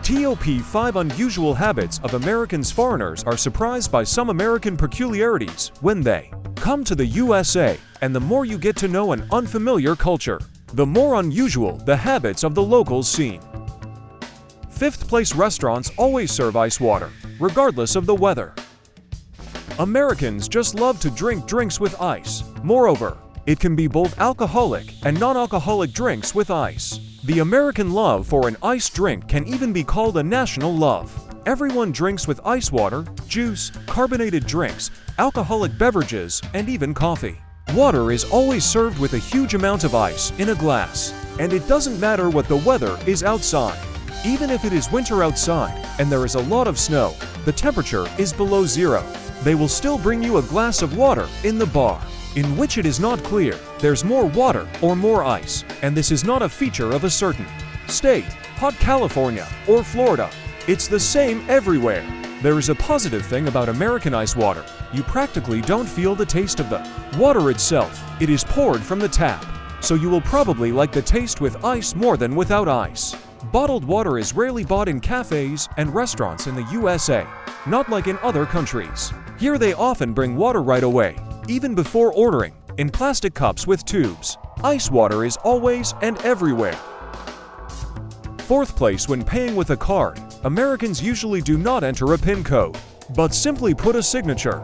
TOP-5 Unusual Habits of Americans. Foreigners are surprised by some American peculiarities when they come to the USA, and the more you get to know an unfamiliar culture, the more unusual the habits of the locals seem. 5th place. Restaurants always serve ice water, regardless of the weather. Americans just love to drink drinks with ice. Moreover, it can be both alcoholic and non-alcoholic drinks with ice. The American love for an iced drink can even be called a national love. Everyone drinks with ice water, juice, carbonated drinks, alcoholic beverages, and even coffee. Water is always served with a huge amount of ice in a glass, and it doesn't matter what the weather is outside. Even if it is winter outside and there is a lot of snow, the temperature is below zero, they will still bring you a glass of water in the bar, in which it is not clear there's more water or more ice, and this is not a feature of a certain state, hot California or Florida. It's the same everywhere. There is a positive thing about American ice water. You practically don't feel the taste of the water itself. It is poured from the tap, so you will probably like the taste with ice more than without ice. Bottled water is rarely bought in cafes and restaurants in the USA, not like in other countries. Here they often bring water right away, even before ordering, in plastic cups with tubes. Ice water is always and everywhere. 4th place. When paying with a card, Americans usually do not enter a PIN code, but simply put a signature.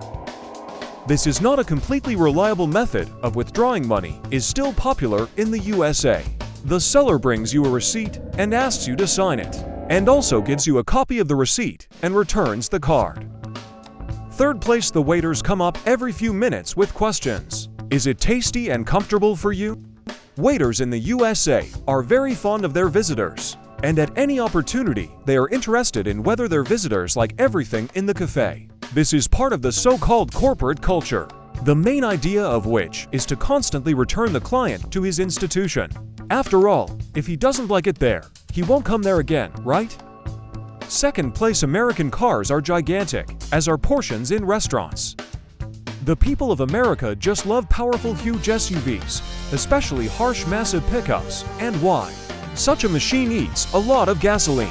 This is not a completely reliable method of withdrawing money, is still popular in the USA. The seller brings you a receipt and asks you to sign it, and also gives you a copy of the receipt and returns the card. 3rd place. The waiters come up every few minutes with questions. Is it tasty and comfortable for you? Waiters in the USA are very fond of their visitors, and at any opportunity they are interested in whether their visitors like everything in the cafe. This is part of the so-called corporate culture, the main idea of which is to constantly return the client to his institution. After all, if he doesn't like it there, he won't come there again, right? 2nd place. American cars are gigantic, as are portions in restaurants. The people of America just love powerful, huge SUVs, especially harsh, massive pickups. And why? Such a machine eats a lot of gasoline,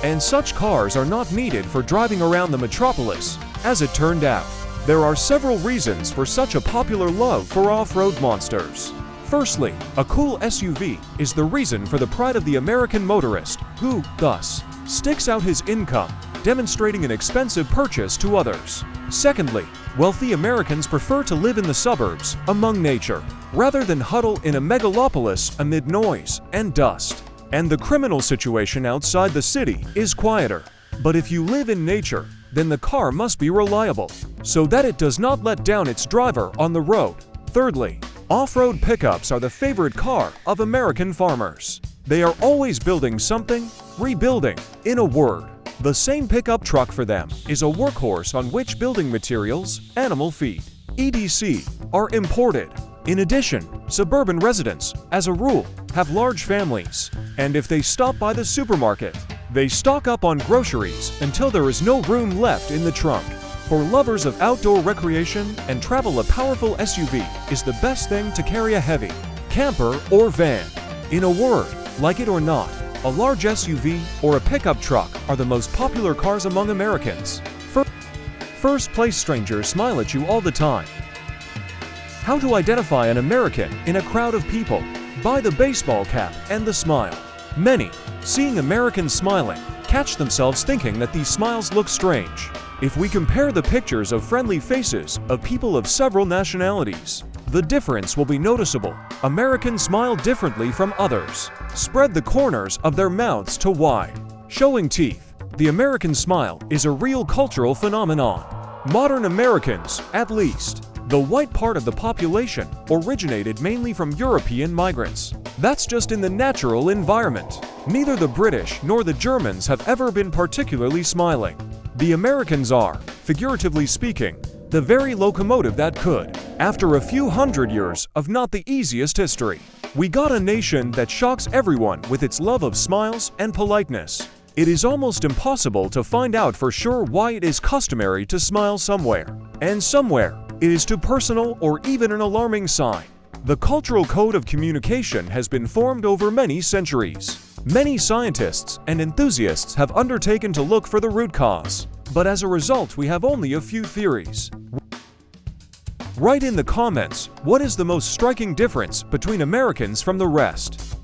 and such cars are not needed for driving around the metropolis. As it turned out, there are several reasons for such a popular love for off-road monsters. Firstly, a cool SUV is the reason for the pride of the American motorist, who, thus, sticks out his income, demonstrating an expensive purchase to others. Secondly, wealthy Americans prefer to live in the suburbs, among nature, rather than huddle in a megalopolis amid noise and dust. And the criminal situation outside the city is quieter. But if you live in nature, then the car must be reliable, so that it does not let down its driver on the road. Thirdly, off-road pickups are the favorite car of American farmers. They are always building something, rebuilding. In a word, the same pickup truck for them is a workhorse on which building materials, animal feed, etc. are imported. In addition, suburban residents, as a rule, have large families, and if they stop by the supermarket, they stock up on groceries until there is no room left in the trunk. For lovers of outdoor recreation and travel, a powerful SUV is the best thing to carry a heavy camper or van. In a word, like it or not, a large SUV or a pickup truck are the most popular cars among Americans. 1st place. Strangers smile at you all the time. How to identify an American in a crowd of people? By the baseball cap and the smile. Many, seeing Americans smiling, catch themselves thinking that these smiles look strange. If we compare the pictures of friendly faces of people of several nationalities, the difference will be noticeable. Americans smile differently from others, spread the corners of their mouths to wide, showing teeth. The American smile is a real cultural phenomenon. Modern Americans, at least, the white part of the population, originated mainly from European migrants. That's just in the natural environment. Neither the British nor the Germans have ever been particularly smiling. The Americans are, figuratively speaking, the very locomotive that could. After a few hundred years of not the easiest history, we got a nation that shocks everyone with its love of smiles and politeness. It is almost impossible to find out for sure why it is customary to smile somewhere, and somewhere it is too personal or even an alarming sign. The cultural code of communication has been formed over many centuries. Many scientists and enthusiasts have undertaken to look for the root cause, but as a result we have only a few theories. Write in the comments, what is the most striking difference between Americans from the rest?